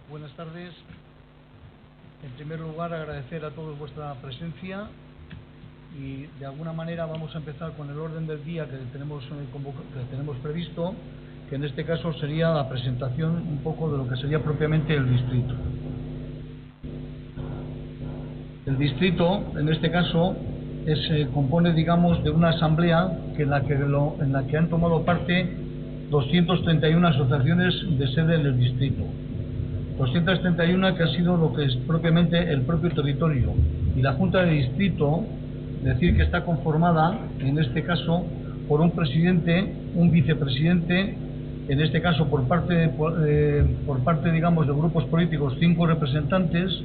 Buenas tardes. En primer lugar, agradecer a todos vuestra presencia y de alguna manera vamos a empezar con el orden del día que tenemos previsto, que en este caso sería la presentación un poco de lo que sería propiamente el distrito. El distrito, en este caso, se compone, digamos, de una asamblea en la que han tomado parte 231 asociaciones de sede en el distrito. 231 que ha sido lo que es propiamente el propio territorio, y la Junta de Distrito, decir que está conformada en este caso por un presidente, un vicepresidente, en este caso por parte digamos de grupos políticos 5 representantes,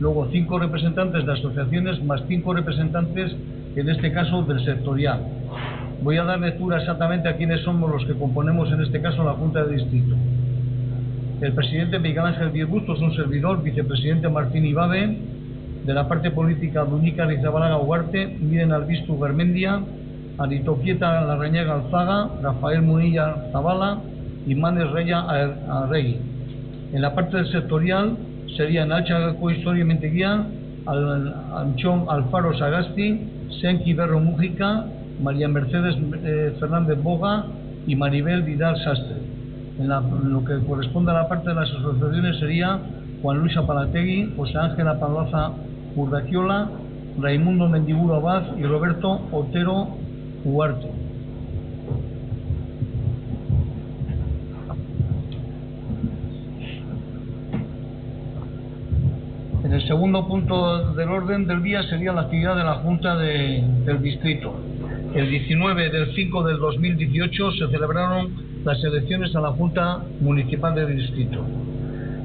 luego 5 representantes de asociaciones más 5 representantes en este caso del sectorial. Voy a dar lectura exactamente a quiénes somos los que componemos en este caso la Junta de Distrito. El presidente Miguel Ángel Diez Bustos, un servidor, vicepresidente Martín Ibabe, de la parte política Dunica Rizabalaga Ugarte, Miren Albistu Garmendia, Aritoquieta Larrañaga Alzaga, Rafael Munilla Zabala y Manes Reya Arregui. En la parte del sectorial serían Alcha Coistorio Menteguía, Anchón Alfaro Sagasti, Senki Berro Mújica, María Mercedes Fernández Boga y Maribel Vidal Sastre. En lo que corresponde a la parte de las asociaciones sería Juan Luis Apalategui, José Ángel Apalaza Urdaquiola, Raimundo Mendiburo Abad y Roberto Otero Ugarte. En el segundo punto del orden del día sería la actividad de la Junta del Distrito. El 19 del 5 del 2018 se celebraron las elecciones a la Junta Municipal del Distrito.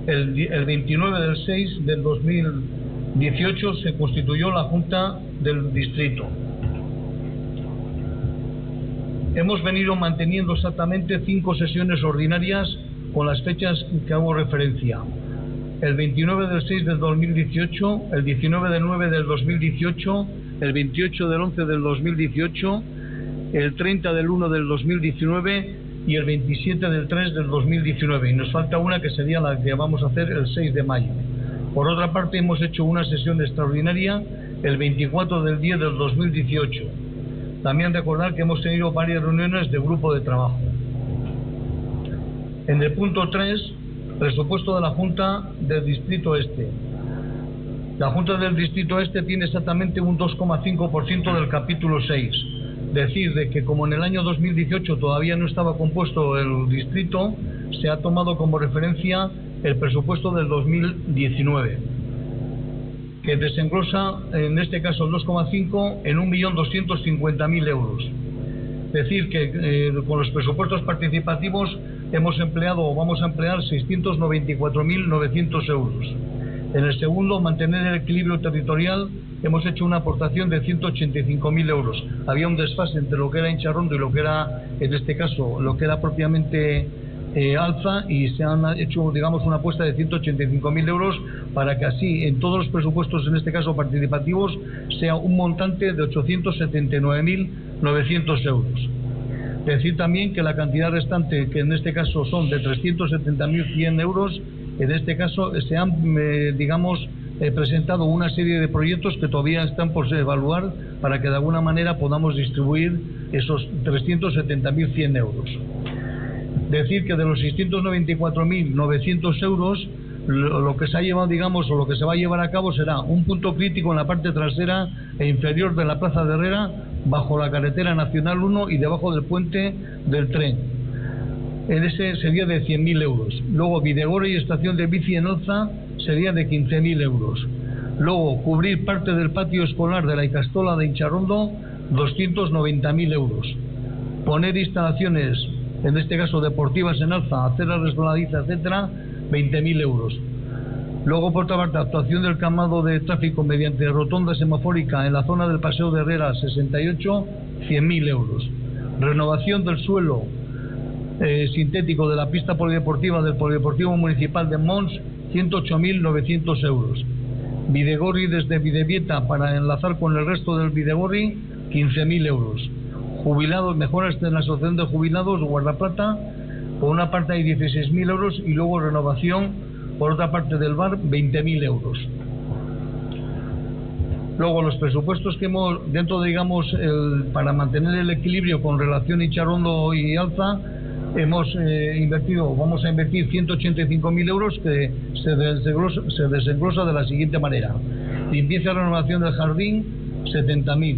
El 29 del 6 del 2018 se constituyó la Junta del Distrito. Hemos venido manteniendo exactamente 5 sesiones ordinarias con las fechas que hago referencia. El 29 del 6 del 2018, el 19 del 9 del 2018, el 28 del 11 del 2018, el 30 del 1 del 2019 y el 27 del 3 del 2019. Y nos falta una que sería la que vamos a hacer el 6 de mayo. Por otra parte, hemos hecho una sesión extraordinaria el 24 del 10 del 2018. También recordar que hemos tenido varias reuniones de grupo de trabajo. En el punto 3, presupuesto de la Junta del Distrito Este. La Junta del Distrito Este tiene exactamente un 2,5% del capítulo 6. Decir de que como en el año 2018 todavía no estaba compuesto el distrito, se ha tomado como referencia el presupuesto del 2019, que desenglosa en este caso el 2,5 en 1.250.000 euros. Decir que con los presupuestos participativos hemos empleado o vamos a emplear 694.900 euros. En el segundo, mantener el equilibrio territorial, hemos hecho una aportación de 185.000 euros. Había un desfase entre lo que era Incharrondo y lo que era, en este caso, lo que era propiamente Alza, y se han hecho, digamos, una apuesta de 185.000 euros para que así, en todos los presupuestos, en este caso participativos, sea un montante de 879.900 euros. Decir también que la cantidad restante, que en este caso son de 370.100 euros, en este caso se han, presentado una serie de proyectos que todavía están por evaluar para que de alguna manera podamos distribuir esos 370.100 euros. Decir que de los 694.900 euros, lo que se ha llevado, digamos, o lo que se va a llevar a cabo será un punto crítico en la parte trasera e inferior de la Plaza de Herrera, bajo la carretera Nacional 1 y debajo del puente del tren. Ese sería de 100.000 euros. Luego, Videgore y estación de bici en Alza sería de 15.000 euros. Luego, cubrir parte del patio escolar de la Icastola de Incharrondo, 290.000 euros. Poner instalaciones, en este caso deportivas en Alza, aceras resbaladizas, etcétera, 20.000 euros. Luego, por otra parte, actuación del camado de tráfico mediante rotonda semafórica en la zona del Paseo de Herrera, 68, 100.000 euros. Renovación del suelo sintético de la pista polideportiva del Polideportivo Municipal de Mons, 108.900 euros. Videgorri desde Videvieta para enlazar con el resto del Videgorri, 15.000 euros. Jubilados, mejoras en la asociación de jubilados, Guardaplata, por una parte hay 16.000 euros y luego renovación por otra parte del VAR 20.000 euros. Luego los presupuestos que hemos dentro de, digamos, para mantener el equilibrio con relación a Itxarondo y Alza, vamos a invertir 185.000 euros que se desenglosa de la siguiente manera: limpieza y renovación del jardín 70.000,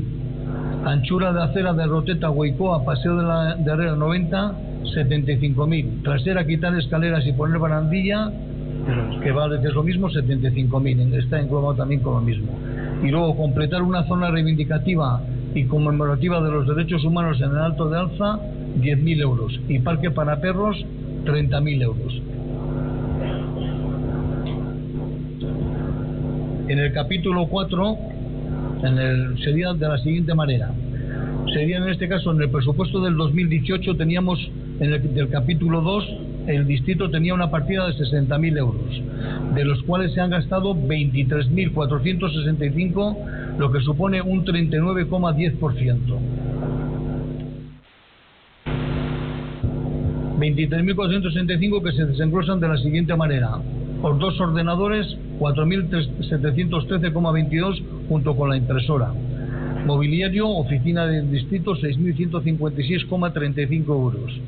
anchura de acera de Roteta Goicoa Paseo de Herrera 90 75.000, trasera quitar escaleras y poner barandilla, que va a decir lo mismo, 75.000, está englobado también con lo mismo. Y luego completar una zona reivindicativa y conmemorativa de los derechos humanos en el Alto de Alza, 10.000 euros, y parque para perros 30.000 euros. En el capítulo 4 sería de la siguiente manera: sería en este caso, en el presupuesto del 2018 teníamos, del capítulo 2, el distrito tenía una partida de 60.000 euros, de los cuales se han gastado 23.465, lo que supone un 39,10%. 23.465 que se desenglosan de la siguiente manera: por 2 ordenadores, 4.713,22 junto con la impresora. Mobiliario, oficina del distrito, 6.156,35 euros.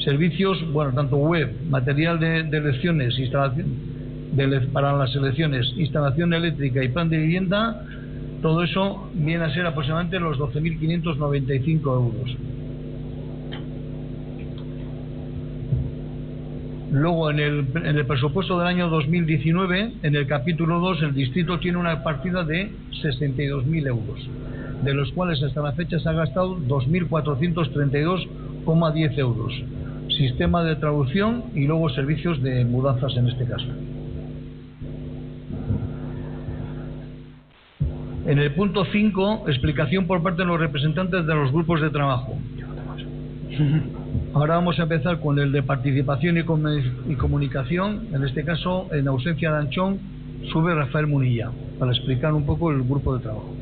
Servicios, bueno, tanto web, material de elecciones, instalación para las elecciones, instalación eléctrica y plan de vivienda, todo eso viene a ser aproximadamente los 12.595 euros. Luego, en el presupuesto del año 2019, en el capítulo 2, el distrito tiene una partida de 62.000 euros, de los cuales hasta la fecha se ha gastado 2.432,10 euros. Sistema de traducción y luego servicios de mudanzas en este caso. En el punto 5, explicación por parte de los representantes de los grupos de trabajo. Ahora vamos a empezar con el de participación y comunicación. En este caso, en ausencia de Anchón, sube Rafael Munilla para explicar un poco el grupo de trabajo.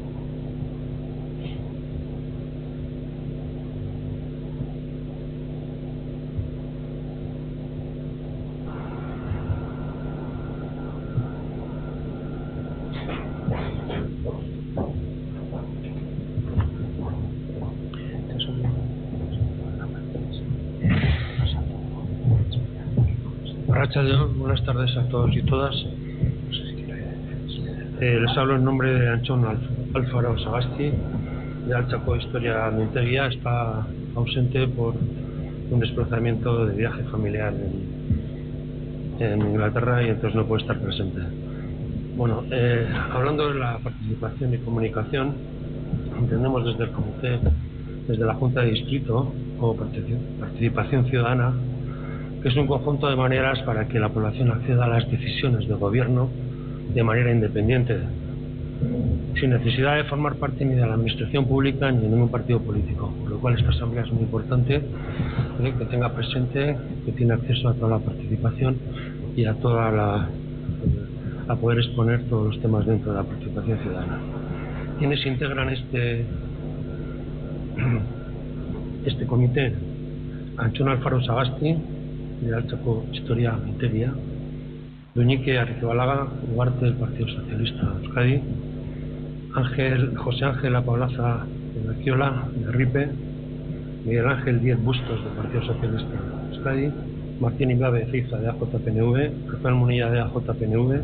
Buenas tardes a todos y todas. Les hablo en nombre de Anchón Alfaro Sagasti, de Altsaco Historia Mintegia. Está ausente por un desplazamiento de viaje familiar en Inglaterra y entonces no puede estar presente. Bueno, hablando de la participación y comunicación, entendemos desde el comité, desde la Junta de Distrito, como participación ciudadana, que es un conjunto de maneras para que la población acceda a las decisiones del gobierno de manera independiente, sin necesidad de formar parte ni de la administración pública ni de ningún partido político, por lo cual esta asamblea es muy importante que tenga presente que tiene acceso a toda la participación y a a poder exponer todos los temas dentro de la participación ciudadana. ¿Quiénes integran este comité? Anchón Alfaro Sagasti, de Altsaco Historia Mintegia, Doñique Arrizabalaga Ugarte del Partido Socialista de Euskadi, José Ángel Apablaza de Laquiola de Ripe, Miguel Ángel Díez Bustos del Partido Socialista de Euskadi, Martín Ingabe Ceiza de AJPNV, Rafael Munilla de AJPNV,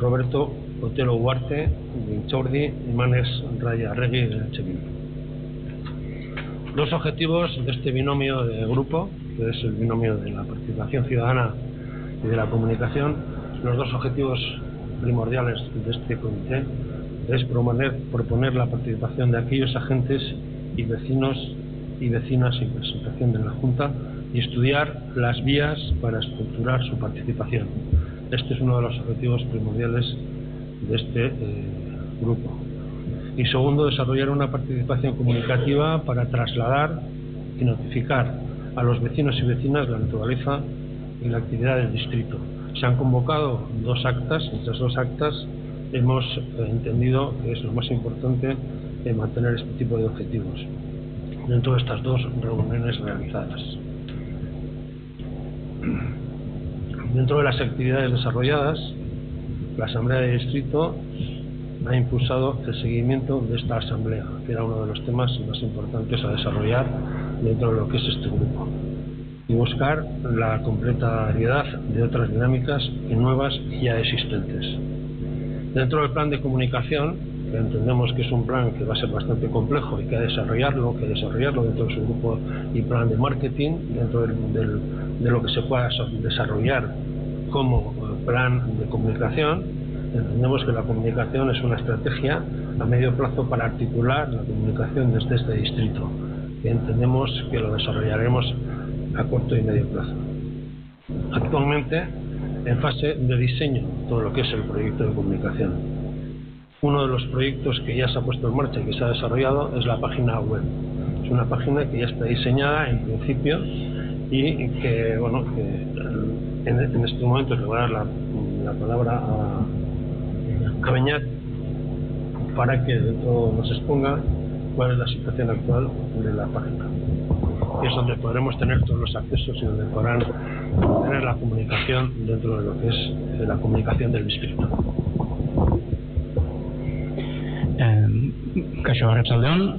Roberto Otelo Ugarte de Intxaurdi y Manes Raya Arregui de H. Bildu. Los objetivos de este binomio de grupo, que es el binomio de la participación ciudadana y de la comunicación, los dos objetivos primordiales de este comité es proponer la participación de aquellos agentes y vecinos y vecinas en presentación de la Junta y estudiar las vías para estructurar su participación. Este es uno de los objetivos primordiales de este grupo. Y segundo, desarrollar una participación comunicativa para trasladar y notificar a los vecinos y vecinas la naturaleza y la actividad del distrito. Se han convocado 2 actas, y estas 2 actas hemos entendido que es lo más importante mantener este tipo de objetivos dentro de estas 2 reuniones realizadas. Dentro de las actividades desarrolladas, la Asamblea de Distrito ha impulsado el seguimiento de esta asamblea, que era uno de los temas más importantes a desarrollar dentro de lo que es este grupo, y buscar la complementariedad de otras dinámicas y nuevas ya existentes. Dentro del plan de comunicación, que entendemos que es un plan que va a ser bastante complejo y que hay que desarrollarlo dentro de su grupo y plan de marketing, dentro de lo que se pueda desarrollar como plan de comunicación, entendemos que la comunicación es una estrategia a medio plazo para articular la comunicación desde este distrito, que entendemos que lo desarrollaremos a corto y medio plazo. Actualmente, en fase de diseño, todo lo que es el proyecto de comunicación. Uno de los proyectos que ya se ha puesto en marcha y que se ha desarrollado es la página web. Es una página que ya está diseñada en principio y que, bueno, que en este momento le voy a dar la palabra a Beñat para que dentro nos exponga cuál es la situación actual de la página. Es donde podremos tener todos los accesos y donde podrán tener la comunicación dentro de lo que es la comunicación del distrito. Kaixo, arratsaldeon,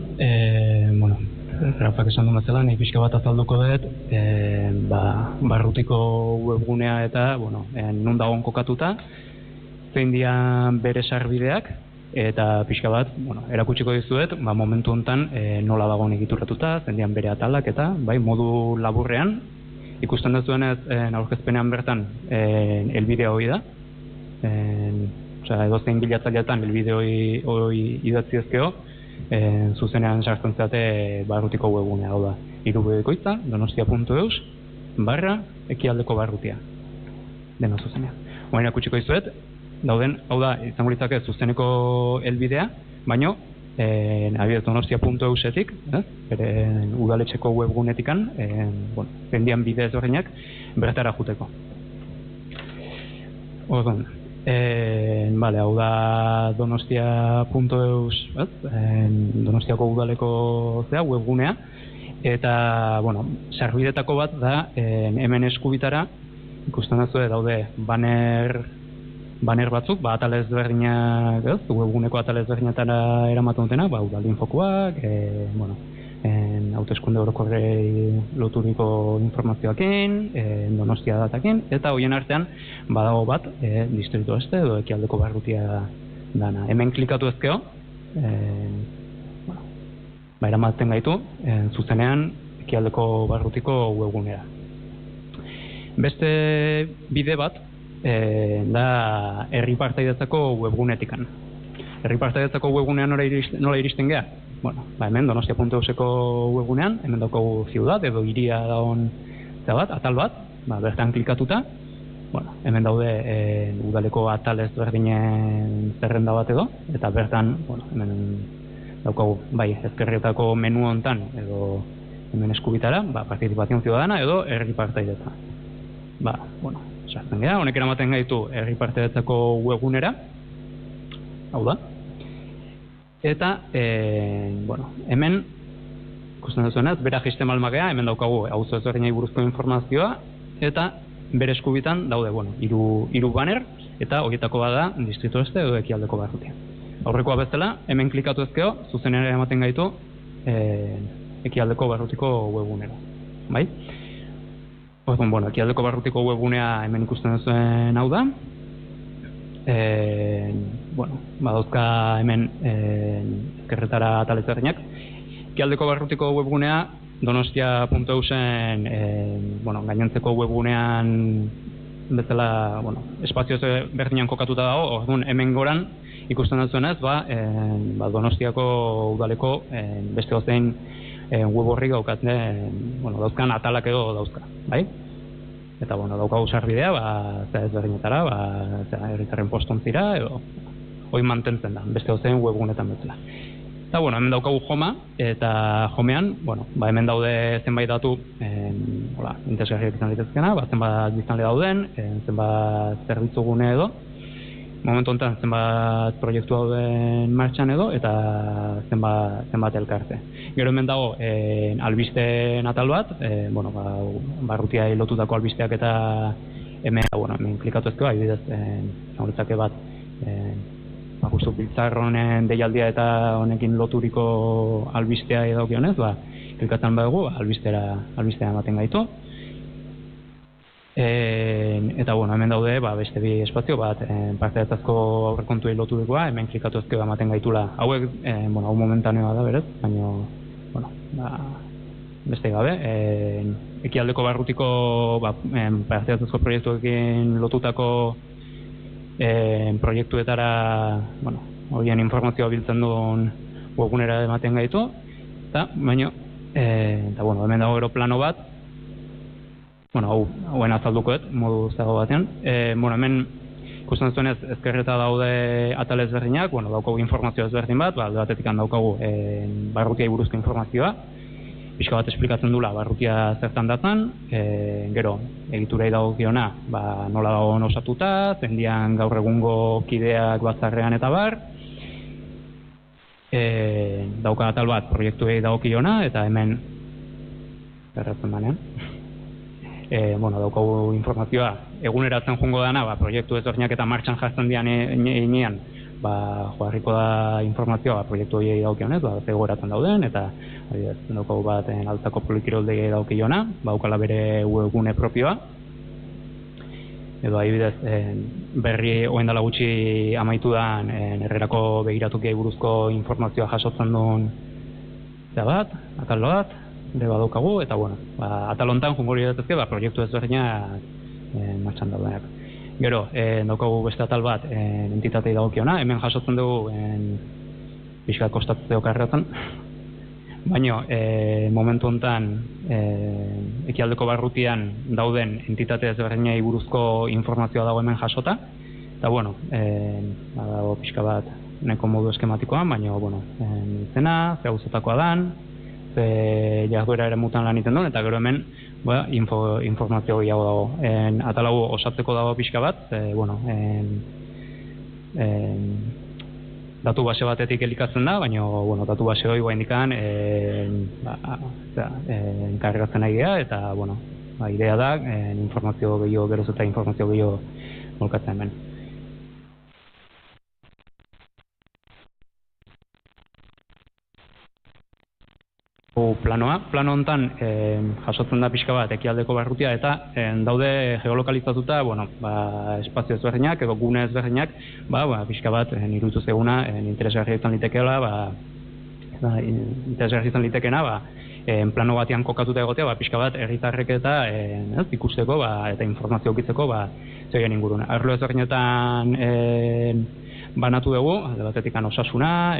bueno, Rafak esan duen bezala, nahi pixka bat azalduko dut, barrutiko webgunea eta, bueno, non dagoen kokatuta, zein dian bere sarbideak, eta pixka bat, bueno, erakutsiko dizuet, momentu honetan nola dagoen egituratuta, zein dian bere atalak eta, bai, modu laburrean, ikusten duzuenez, aurkezpenean bertan, elbide hori da, edozein bilatzailetan elbide hori idatzi ezkeo, zuzenean sartzen zeate barrutiko webgunea, hau da, irubidikoitza, donostia.eus, /ekialdeko barrutia, dena zuzenean. Oain akutsiko dizuet, dauden, hau da, izango litzake zuzeneko elbidea, baino, adibidez donostia.eusetik, bere udaletxeko webgunetikan, zendian bide ezberdinak bertara juteko. Orduan, hau da donostia.eus, Donostiako udaleko webgunea, eta, bueno, sarbidetako bat da, hemen eskubitara, ikusten duzu daude banner batzuk, atal ezberdinak, webguneko atal ezberdinatara eramaten dutena, udal infokoak, hauteskunde orokorrei loturiko informazioakin, Donostia datakin, eta horien artean badago bat, distrito este edo ekialdeko barrutia dana. Hemen klikatu ezkeo, eramaten gaitu, zuzenean ekialdeko barrutiko webgunera. Beste bide bat, da herri partaidetzako webgunetikan. Herri partaidetzako webgunean nola iristen geha? Bueno, hemen donostia.euseko webgunean, hemen daukagu ziudad edo hiria dagoen atal bat, bertan klikatuta, hemen daude udaleko atal ezberdinen zerrenda bat edo, eta bertan, hemen daukagu, ezkerretako menu hontan edo hemen eskubitara, participación ciudadana edo herri partaidetza. Sartzen gara, honek eramaten gaitu herri partaidetzako webgunera, hau da. Eta, hemen, ikusten duzuenez, bera jisten balmagea, hemen daukagu auzo ezberdinei buruzko informazioa, eta bere eskubitan daude, hiru banner, eta horietako bada distrito este edo ekialdeko barrutia. Aurrekoa bezala, hemen klikatu ezkeo, zuzenean ematen gaitu ekialdeko barrutiko webgunera. Bai? Orduan, ekialdeko barrutiko webgunea hemen ikusten duzuen hau da. Badauzka hemen ezkerretara atal ezberdinak. Ekialdeko barrutiko webgunea donostia.eusen gainontzeko webgunean bezala, espazio berdinean kokatuta dago. Orduan, hemen goran ikusten duzuenez, Donostiako udaleko beste gozein web horri dauzkan atalak edo dauzka, bai? Eta, daukagu sarbidea, ezberdinetara, herritarren postontzira, edo hoi mantentzen da, beste gozein webgunetan bezala. Eta, hemen daukagu joma, eta jomean, hemen daude zenbait datu, interesgarriak izan dituzkena, zenbat biztanle dauden, zenbat zerbitzu gune edo, momentu honetan zenbat proiektu dauden martxan edo, eta zenbat elkarte. Gero hemen dago albisteen atal bat, barrutiai lotutako albisteak eta hemen implikatu ezko, adibidez, zauritzake bat, justu Biltzar honen deialdia eta honekin loturiko albistea edokionez, klikatzen badugu, albistea ematen gaitu. Eta hemen daude beste bi espazio bat, parte-hartzazko aurrekontuei loturikoa, hemen klikatu ezko ematen gaitula. Hauek, hau momentanea da berez, baina, beste gabe, ekialdeko barrutiko parte-hartzazko proiektuekin lotutako proiektuetara, horien informazioa biltzen duen webgunera ematen gaitu, eta, baina, hemen dago gero plano bat, hauen azaldukoet, modu zago batean. Hemen, ikusten zuenez, ezkerreta daude atal ezberdinak, daukagu informazio ezberdin bat, alde batetik daukagu barrutiai buruzko informazioa, pixka bat esplikatzen dula barrutia zertan datzan, gero, egiturei dagokiona, nola dagoen osatuta, zendian gaur egungo kideak batzarrean eta bar, dauka atal bat proiektuei dagokiona, eta hemen, erratzen banean, daukagu informazioa eguneratzen joango dana, proiektu ezberdinak eta martxan jartzen dian inean, joarriko da informazioa proiektu horiei daukionez, zegoeratzen dauden, eta daukagu bat altzako politiroldegi daukiona, daukala bere webgune propioa, edo adibidez berri oen dela gutxi amaitu da herrerako begiratukiai buruzko informazioa jasotzen duen atal bat, badaukagu, eta atal hontan jungo hori datezke proiektu ezberdinak martxan daudenak. Gero, daukagu beste atal bat entitatei dagokiona, hemen jasotzen dugu pixka kostatzeo karreatzen, baina momentu honetan ekialdeko barrutian dauden entitate ezberdinei buruzko informazioa dago hemen jasota, eta dago pixka bat neko modu eskematikoan, baina izena, ze gauzetakoa dan, ze jarduera ere mutan lan iten duen, eta gero hemen informazio gehiago dago. Atalau osatzeko dago pixka bat, datu base batetik elikatzen da, baina datu base hori guain dikan enkargatzen nahi geha, eta idea da informazio gehiago, geroz eta informazio gehiago molkatzen hemen. Plano honetan jasotzen da pixka bat ekialdeko barrutia eta daude geolokalizatuta espazio ezberdinak edo gune ezberdinak pixka bat iruditu zeguna interesgarria izan litekeela plano batean kokatuta egotea pixka bat herritarrek eta ikusteko eta informazio ukitzeko zegoen ingurun. Arlo ezberdinetan banatu dugu, alde batetik osasuna,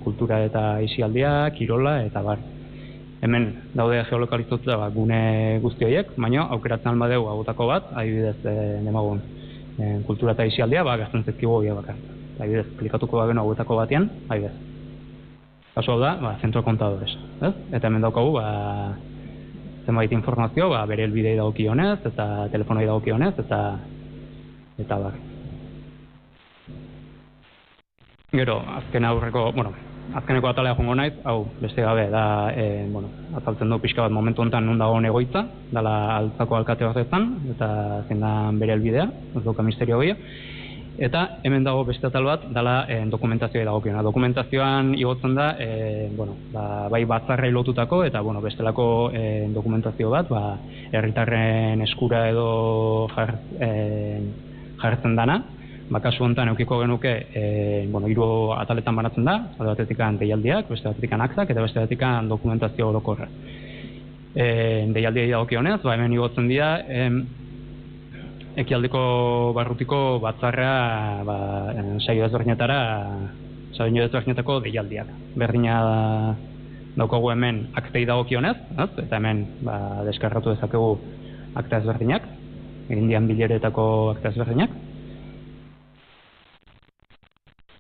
kultura eta aisialdia, kirola eta bar. Hemen daude geolokalizatuta gune guzti horiek, baina aukeratzen badegu agutako bat, adibidez demagun kultura eta aisialdia, gazten zezkigu hori bakar. Adibidez, klikatuko bageno agutako batean, adibidez. Kasu hau da, zentro kontadores. Eta hemen daukagu, zenbait informazio, bere helbidei dagokionez, eta telefonoi dagokionez, eta bar. Gero, azkeneko atalea jongo naiz, hau beste gabe da, azaltzen du pixka bat momentu honetan non dagoen egoitza, dala altzako alkate horretan, eta zein da bere helbidea, ez dauka misterio gehiago. Eta hemen dago beste atal bat, dala dokumentazioa dagokiona. Dokumentazioan igotzen da, bai batzarrei lotutako, eta bestelako dokumentazio bat, herritarren eskura edo jartzen dana. Kasu honetan eukiko genuke, hiru ataletan banatzen da, alde batetik deialdiak, beste batetik aktak, eta beste batetik dokumentazio orokorra. Deialdiai dagokionez, hemen igotzen dira, ekialdeko barrutiko batzarra saio ezberdinetako deialdiak. Berdina daukagu hemen aktei dagokionez, eta hemen deskargatu dezakegu akta ezberdinak, egin dian bileretako akta ezberdinak.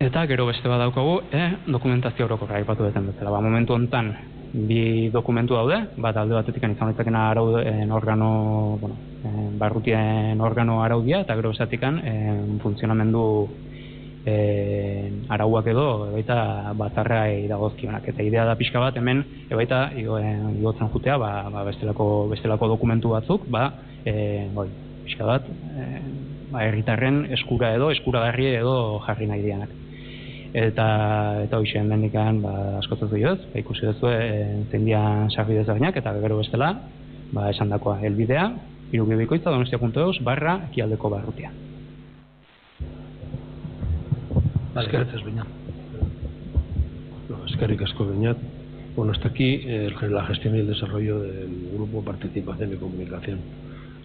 Eta gero beste bat daukagu, dokumentazio orokorra aipatu duten bezala. Momentu honetan bi dokumentu daude, bat alde batetik izan ditzakena organo, barrutien organo araudia, eta gero bestetik funtzionamendu arauak edo ebaita batzarrai dagozkionak. Eta idea da pixka bat hemen ebaita igotzen jutea bestelako dokumentu batzuk, pixka bat, herritarren eskuragarri edo jarri nahi dianak. Eta hoxe hemendikan askotzen dut, ikusi duzu zein dian sarbide ezberdinak, eta gero bestela, esandakoa helbidea, irubibikoitza donostia.eus/ekialdeko barrutia. Eskerrik Beñat. Eskerrik asko Beñat. Bueno, hasta aquí la gestión y el desarrollo del Grupo Participación y Comunicación.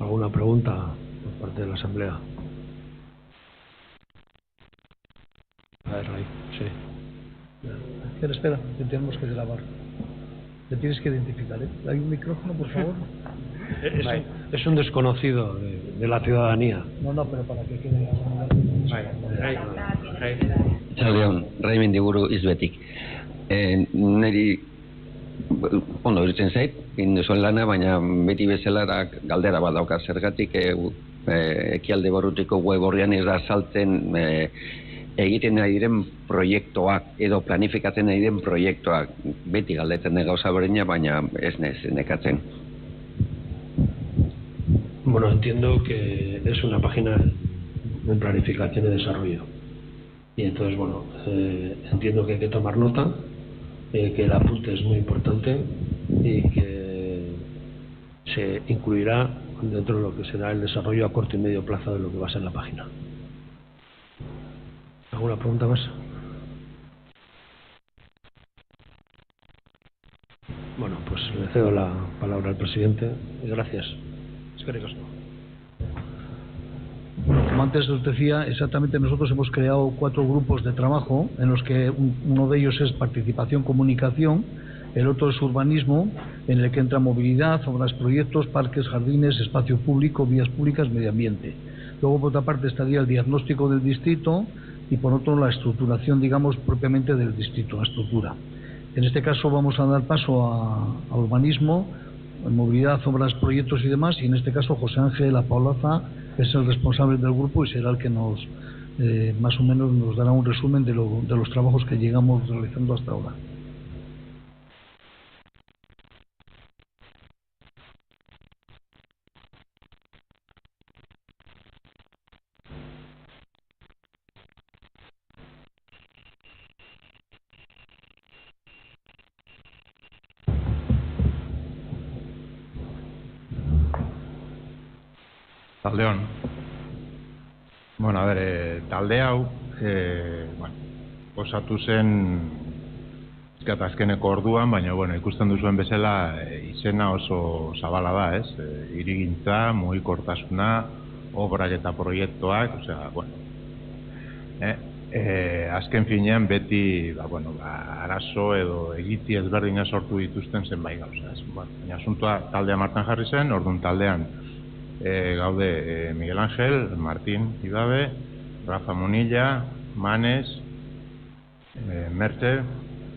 ¿Alguna pregunta por parte de la Asamblea? A ver, Ray, sí. Espera, que tenemos que grabar. Te tienes que identificar, ¿eh? ¿Hay un micrófono, por favor? Es un desconocido de la ciudadanía. No, pero para que quede... Txaldeon, Rai Mendiburu izbetik. Neri ondo iritzen zait, induzuen lana, baina beti bezala galdera bat dauka zergatik ekialde barrutiko web horrean ez da saltzen egiten nahi diren proiektuak edo planifikatzen nahi diren proiektuak. Beti galdetzen da gauza berdina, baina ez nekatzen. Bueno, entiendo que es una página de planificación y desarrollo. Y entonces, bueno, entiendo que hay que tomar nota, que el apunte es muy importante y que se incluirá dentro de lo que será el desarrollo a corto y medio plazo de lo que va a ser la página. ¿Alguna pregunta más? Bueno, pues le cedo la palabra al presidente. Gracias. Eskerrik asko. Bueno, como antes os decía, exactamente nosotros hemos creado 4 grupos de trabajo en los que uno de ellos es participación, comunicación, el otro es urbanismo, en el que entra movilidad, obras, proyectos, parques, jardines, espacio público, vías públicas, medio ambiente. Luego, por otra parte, estaría el diagnóstico del distrito y, por otro, la estructuración, digamos, propiamente del distrito, la estructura. En este caso vamos a dar paso a urbanismo, movilidad, obras, proyectos y demás, y en este caso José Ángel Apaolaza es el responsable del grupo y será el que nos más o menos nos dará un resumen de los trabajos que llegamos realizando hasta ahora. Taldeon. Bueno, a ver, talde hau, osatu zen azkeneko orduan, baina, bueno, ikusten duzuen bezala izena oso zabala da, ez? Hirigintza, mugikortasuna, obrak eta proiektuak, osea, bueno. Azken finean beti, arazo edo egiti ezberdina sortu dituzten zenbait gauza, ez? Baina asuntua taldea martan jarri zen, orduan taldean gaude Miguel Ángel, Martín Ibabe, Rafa Monilla, Manes, Merche,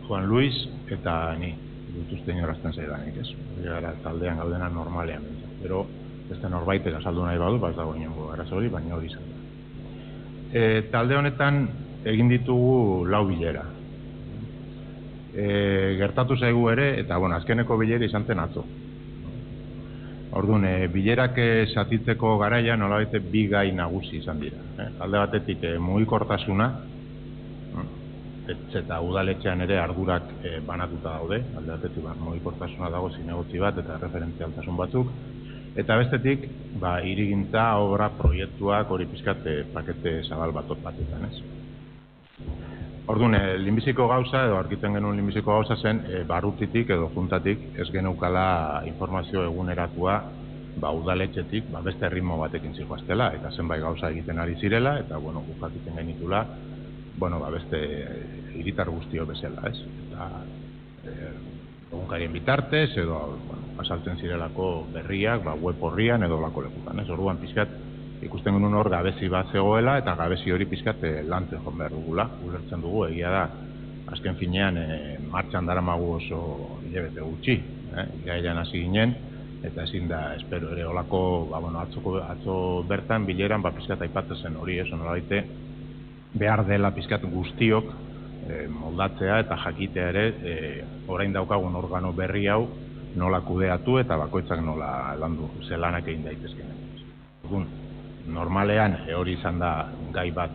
Juan Luis eta ni. Dutuzte inorazten zaidanik, ez? Gara taldean gaudena normalean. Pero beste norbaitek azaldu nahi badu, ez dago inongo arazo hori, baina hori izan da. Talde honetan egin ditugu 4 bilera. Gertatu zaigu ere, eta azkeneko bilera izan zen atzo. Orduan, bilerak zatitzeko garaia nolabait 2 gai nagusi izan dira. Alde batetik mugikortasuna, eta udaletxean ere ardurak banatuta daude. Alde batetik mugikortasuna dago zinegotzi bat eta referentzialtasun batzuk. Eta bestetik, hirigintza, obra, proiektuak hori pizkat pakete zabal batetan, ez? Orduan, lehenbiziko gauza, edo argiten genuen lehenbiziko gauza zen, barrutitik edo juntatik ez geneukala informazio eguneratua udaletxetik beste ritmo batekin zijoaztela, eta zenbait gauza egiten ari zirela, eta gukatiten genitula beste hiritar guztio bezala, ez? Eta egunkarien bitartez, edo asaltzen zirelako berriak, web horrian edo lako lekutan, ez? Orduan pizkat ikusten genuen hor gabezi bat zegoela, eta gabezi hori pizkat lantzen joan behar dugula. Ulertzen dugu, egia da, azken finean martxan daramagu oso hilabete gutxi. Irailean hasi ginen, eta ezin da, espero ere olako, atzo bertan bileran pizkat aipatzen zen hori, ez nolabaite behar dela pizkat guztiok moldatzea eta jakitea ere orain daukagun organo berri hau nola kudeatu eta bakoitzak nola landu zelanak egin daitezken. Orduan, normalean hori izan da gai bat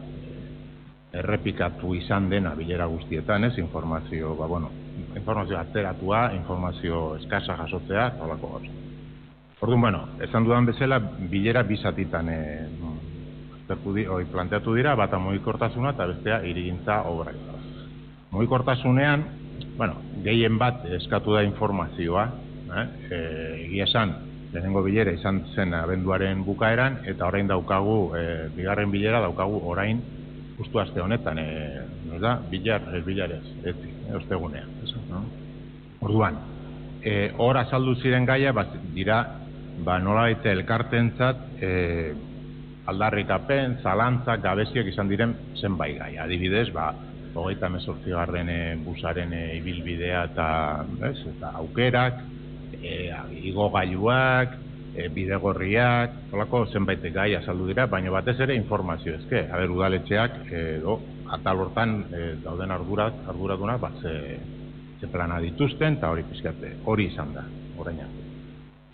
errepikatu izan dena bilera guztietan, ez? Informazio, informazio atzeratua, informazio eskasa jasotzea, eta holako gauza. Orduan, esan dudan bezala, bilera bizatitan planteatu dira, bata mugikortasuna eta bestea hirigintza obra. Mugikortasunean, gehien bat eskatu da informazioa, egia esan, lehenengo bilera izan zen abenduaren bukaeran, eta orain daukagu, bigarren bilera daukagu orain justu aste honetan, bilarez, ostegunean. Orduan, hor azaldu ziren gaia, dira, nolabait elkartentzat, aldarrikapen, zalantzak, gabeziak izan diren zenbait gai. Adibidez, 38. busaren ibilbidea eta aukerak, igogailuak, bidegorriak, holako zenbait gai azaldu dira, baina batez ere informazio ezke. Udaletxeak atal hortan dauden arduradunak ze plana dituzten, eta hori pizkate, hori izan da, orain arte.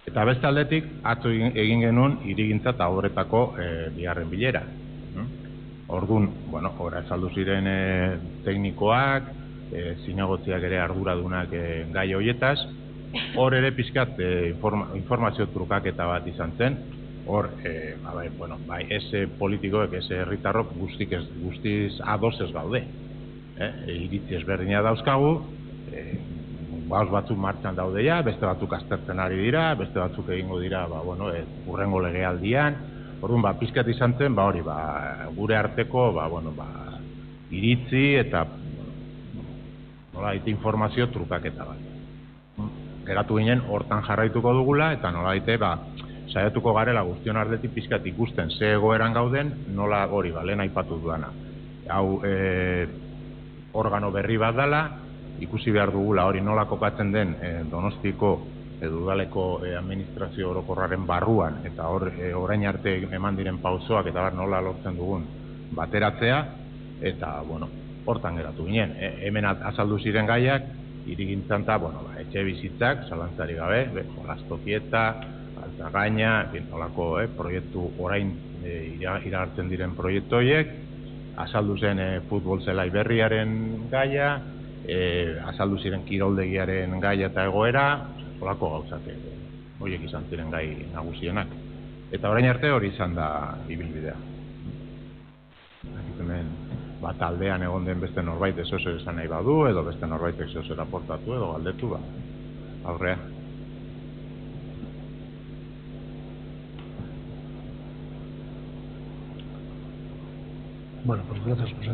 Eta beste aldetik, atzo egin genuen hirigintza eta obretako bigarren bilera. Orduan, hor azaldu ziren teknikoak, zinegotziak ere arduradunak gai hoietaz, hor ere pizkat informazio trukaketa bat izan zen, hor, ez politikoek, ez herritarrok guztiz ados ez gaude. Iritzi ezberdina dauzkagu, bauz batzuk martxan daude ja, beste batzuk aztertzen ari dira, beste batzuk egingo dira, urrengo legealdian. Orduan, pizkat izan zen, gure arteko, iritzi eta nolabait informazio trukaketa bat. Geratu ginen, hortan jarraituko dugula, eta nolabait, saiatuko garela guztion artetik pizkat ikusten ze egoeran gauden, nola hori, lehen aipatu duana. Hau, organo berri bat dela, ikusi behar dugula hori nola kokatzen den Donostiko udaleko administrazio orokorraren barruan, eta orain arte eman diren pausoak eta nola lortzen dugun bateratzea, eta hortan geratu ginen. Hemen azaldu ziren gaiak, hirigintzan eta etxe bizitzak, zalantzari gabe, jolastokieta, altagaina, nolako proiektu orain iragartzen diren proiektu horiek, azaldu zen futbol zelai berriaren gaia, azaldu ziren kiroldegiaren gaia eta egoera, holako gauzak horiek izan ziren gai nagusienak. Eta orain arte hori izan da ibilbidea. Hemen taldean egon den beste norbait ez oso esan nahi badu, edo beste norbait ez oso eraportatu edo galdetu, aurrea. Pues gracias, José.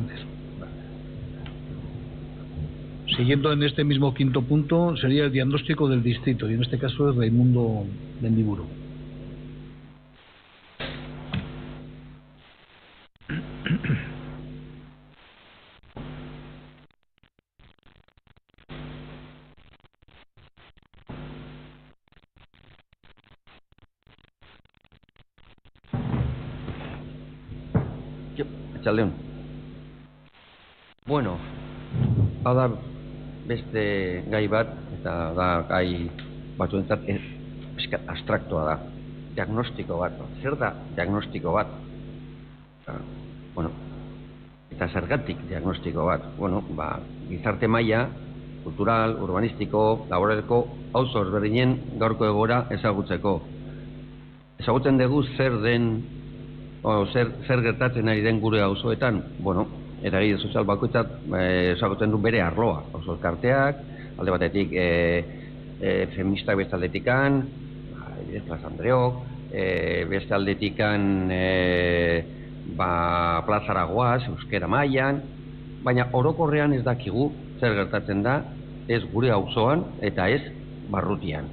Siguiendo en este mismo quinto punto, sería el diagnóstico del distrito, y en este caso es Raimundo Mendiburu. Txaldeon. Hau da beste gai bat, eta da gai batzuentzat abstraktua da. Diagnostiko bat. Zer da diagnostiko bat? Eta zergatik diagnostiko bat? Gizarte maila, kultural, urbanistiko, laboraleko, auzo ezberdinen gaurko egoera ezagutzeko. Ezagutzen dugu zer den, zer gertatzen ari den gure auzoetan, eragile sozial bakoitzat ezagutzen du bere arloa. Auzo elkarteak, alde batetik feministak beste aldetikan, Plaza Andreok, beste aldetikan plazara goaz, euskera mailan, baina orokorrean ez dakigu zer gertatzen da, ez gure auzoan eta ez barrutian.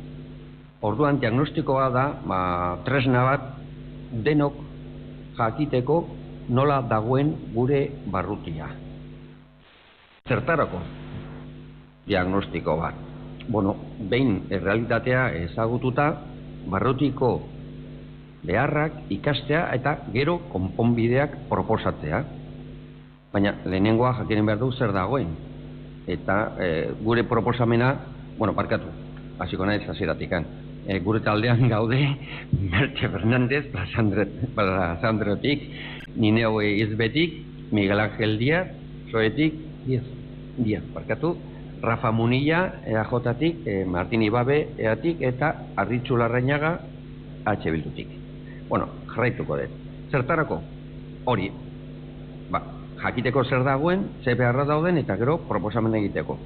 Orduan diagnostikoa da, tresna bat denok jakiteko nola dagoen gure barrutia. Zertarako diagnostiko bat? Behin errealitatea ezagututa, barrutiko beharrak ikastea eta gero konponbideak proposatzea. Baina lehenengoa jakinen behar du zer dagoen. Eta gure proposamena, hasiko naiz hasieratik. gure taldean gaude Merche Fernández, Plazandretik, Nineo Izbetik, Miguel Ángel Díaz, Soetik, Díaz, barkatu, Rafa Munilla, EAJ-tik, Martin Ibabe, EAtik, eta Arritxu Larrañaga, H Bildutik. Bueno, jarraituko dut. Zertarako? Hori, jakiteko zer dagoen, ze beharra dauden, eta gero proposamen egiteko.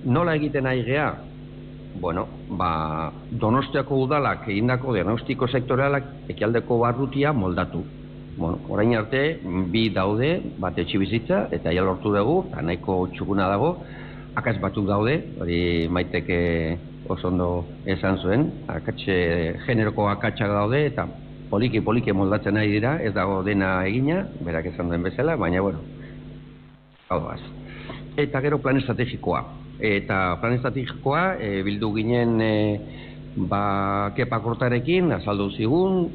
Nola egiten ari gea? Bueno, Donostiako udalak egindako diagnostiko sektorialak ekialdeko barrutia moldatu. Bueno, orain arte, bi daude, bat etxibizitza, eta ja lortu dugu, eta nahiko txukuna dago, akats batzuk daude, hori Maiteke oso ondo esan zuen, generoko akatsak daude, eta poliki moldatzen ari dira, ez dago dena egina, berak esan duen bezala, baina, bueno, hau doaz. Eta gero plan estrategikoa. Eta plan estrategikoa bildu ginen Kepa Kortarekin, azaldu zigun,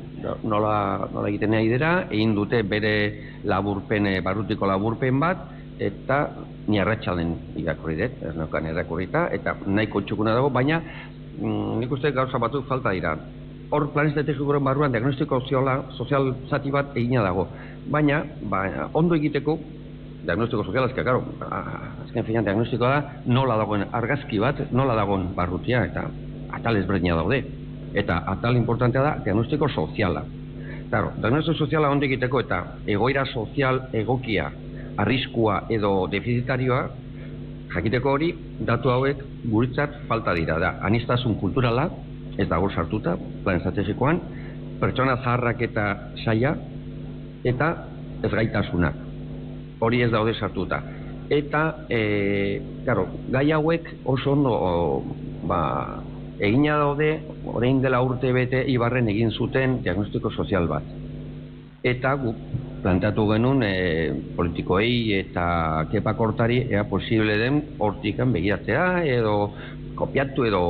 nola egiten ari dira, egin dute bere barrutiko laburpen bat, eta ni arratsalen irakurri dut, ez neukan irakurrita, eta nahiko txukuna dago, baina nik uste gauza batzuk falta dira. Hor plan estrategikoaren barruan diagnostiko sozial zati bat egina dago, baina ondo egiteko diagnostiko soziala, azken finean diagnostikoa da nola dagoen argazki bat, nola dagoen barrutia, eta atal ezberdina daude. Eta atal importantea da diagnostiko soziala. Claro, diagnostiko soziala ondo egiteko eta egoera sozial egokia, arriskua edo defizitarioa, jakiteko hori, datu hauek guretzat falta dira. Da, aniztasun kulturala, ez dago sartuta, plan estrategikoan, pertsona zaharrak eta saia, eta ezgaitasunak. Hori ez daude sartuta. Eta, gai hauek oso ondo egina daude, orain dela urte bete Ibarren egin zuten diagnostiko sozial bat. Eta gu planteatu genuen politikoei eta Kepa Kortari ea posible den hortikan begiratzea edo kopiatu edo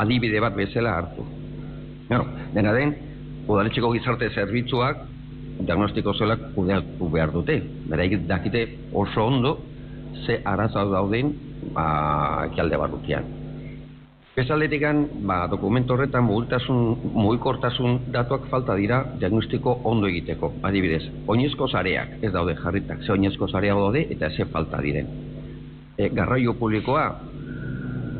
adibide bat bezala hartu. Dena den, udaletxeko gizarte zerbitzuak diagnostiko sozialak kudeatu behar dute. Beraik dakite oso ondo ze arazo dauden ekialde barrutian. Bezaletikan, dokumentu horretan mugikortasun datuak falta dira diagnostiko ondo egiteko. Adibidez, oinezko sareak ez daude jarritak, ze oinezko sarea daude eta ze falta diren. Garraio publikoa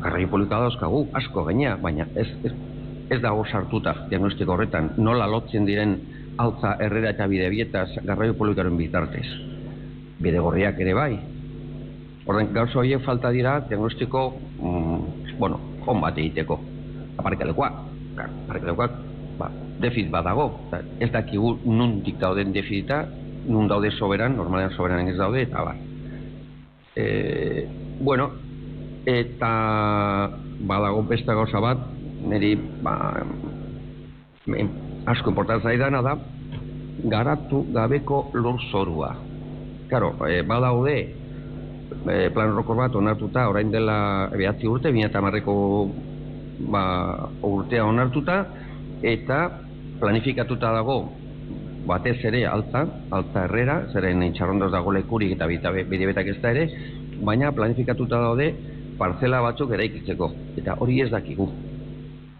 dauzkagu, asko gaina, baina ez dago sartuta diagnostiko horretan, nola lotzen diren Altza, Herrera eta Bidebietaz garraio publikoaren bitartez. Bidegorriak ere bai. Horren gauza horiek falta dira diagnostiko on bat egiteko. Aparkalekoak, defizit bat dago. Ez dakigu nundik dauden defizita, nun daude soberan, normalean soberanen ez daude, eta bar. Eta badago beste gauza bat, niri asko importantza zaidana da, garatu gabeko lurzorua. Badaude plan orokor bat onartuta, orain dela 9 urte, 2010ko urtea onartuta, eta planifikatuta dago batez ere Altza Herrera, zeren Txarrondoz dago lekurik eta Bidebetak ez da ere, baina planifikatuta daude partzela batzuk eraikitzeko, eta hori ez dakigu.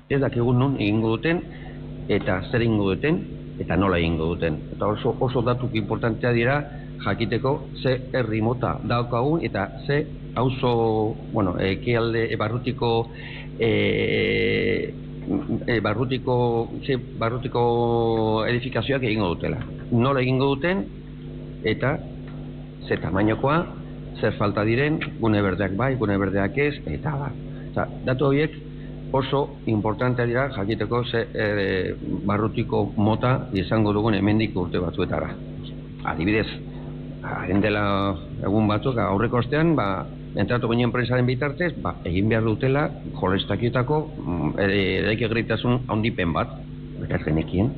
Ez dakigu nun egingo duten, eta zer egingo duten, eta nola egingo duten. Eta oso datuk importantea dira jakiteko ze herri mota daukagun eta ze auzo, ekialde barrutiko edifikazioak egingo dutela. Nola egingo duten eta ze tamainokoa, zer falta diren, gune berdeak bai, gune berdeak ez, eta ba. Datu horiek oso importantea dira jakiteko ze barrutiko mota izango dugun hemendik urte batzuetara. Adibidez, haren dela egun batzuk, aurreko ostean, entratu ginen prensaren bitartez, egin behar dutela jolestakietako eraikegiritasun handipen bat, eta ez genekien.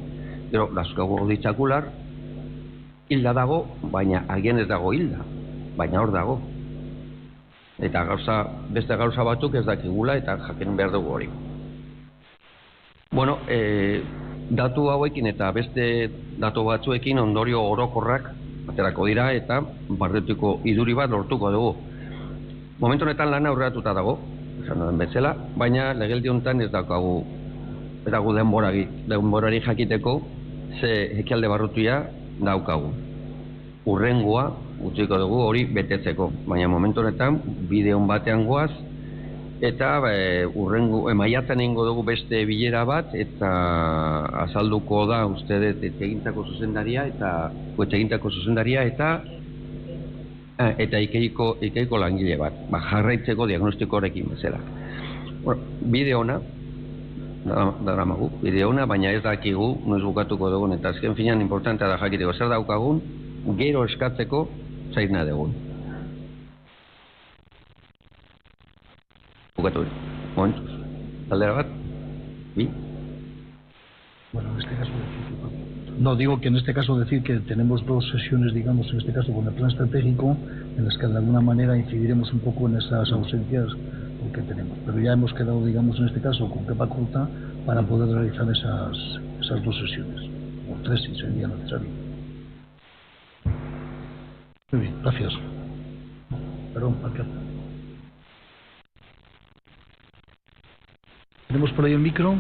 Gero, dauzkago ditzakular, hilda dago, baina agian ez dago hilda, baina hor dago. Eta beste gauza batzuk ez dakigula eta jakin behar dugu hori. Datu hauekin eta beste datu batzuekin ondorio orokorrak aterako dira eta barrutiko iduri bat lortuko dugu. Momentu honetan lana aurreratuta dago, esan den bezala, baina legeldi honetan ez daukagu denborari jakiteko ze ekialde barrutia daukagu. Urrengoa utziko dugu hori betetzeko, baina momentu honetan bideon batean goaz, eta maiatzen egingo dugu beste bilera bat, eta azalduko da uste dut etxegintako zuzendaria eta ikeiko langile bat, jarraitzeko diagnostiko horrekin bezala. Bide ona, daramagu, bide ona, baina ez dakigu noiz bukatuko dugun, eta azken finean importantea da jakiteko zer daukagun, gero eskatzeko zairna dugun. Bukatu, momentuz. ¿Aldera bat? ¿Bi? Bueno, en este caso no, digo que en este caso decir que tenemos dos sesiones, digamos, en este caso con el plan estratégico, en las que de alguna manera incidiremos un poco en esas ausencias que tenemos. Pero ya hemos quedado, digamos, en este caso con Pepa Corta para poder realizar esas dos sesiones, o tres si sería necesario. Muy bien, gracias. Perdón, Parker. ¿Tenemos por ahí el micro?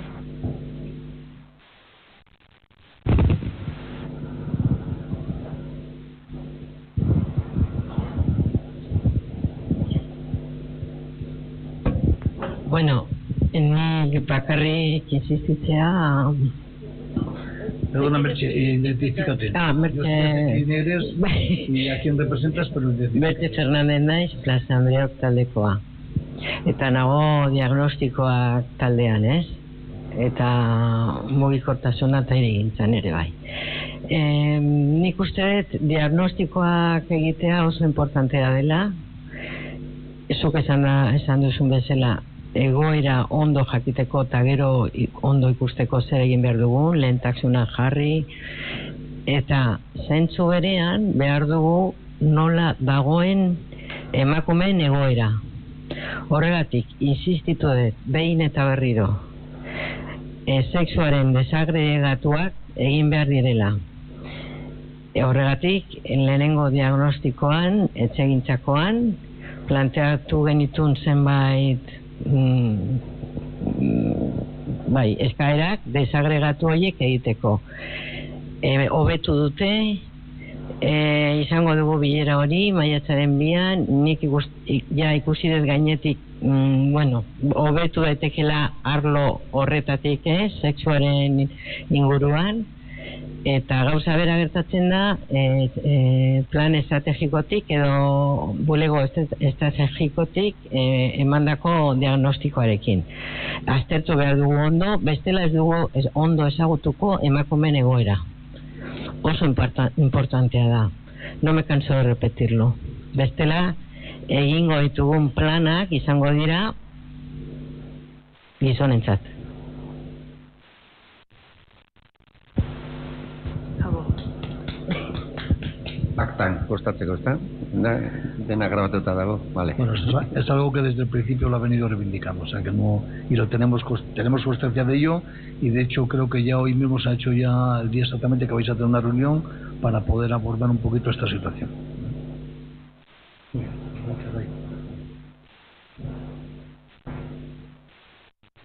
Bueno, ni bakarrik insistitzea... Perdona, Merche, identifícate. Merche... Yo sé quién eres y a quién representas, pero identifícate. Merche Fernández naiz, Plaza Andreok taldekoa. Eta nago diagnostikoak taldean, ez? Eta mugikortasuna eta hirigintzan ere bai. Nik uste dut diagnostikoak egitea oso importantea dela. Zuk esan duzun bezala, egoera ondo jakiteko eta gero ondo ikusteko zer egin behar dugun, lehentasuna jarri, eta zentzu berean behar dugu nola dagoen emakumeen egoera. Horregatik, insistitu dut, behin eta berriro, sexuaren desagregatuak egin behar direla. Horregatik, lehenengo diagnostikoan, etxegintzakoan, planteatu genitun zenbait eskaerak desagregatu horiek egiteko. Hobetu dute, izango dugu bilera hori, maiatzaren 2an, nik ikusi dut gainetik, hobetu daitekela arlo horretatik, sexuaren inguruan, eta gauza bera gertatzen da plan estrategikotik edo bulego estrategikotik emandako diagnostikoarekin. Aztertu behar dugu ondo, bestela ez dugu ondo ezagutuko emakumeen egoera. Oso importantea da. No me canso de repetirlo. Bestela egingo ditugun planak izango dira gizonentzat. Aktan kostatzeko, ¿está? Dena grabatuta dago, vale. Bueno, es algo que desde el principio lo ha venido reivindicando, o sea que no, y lo tenemos constancia de ello, y de hecho creo que ya hoy mismo se ha hecho ya el día exactamente que vais a tener una reunión para poder abordar un poquito esta situación. Muy bien, gracias, Ray.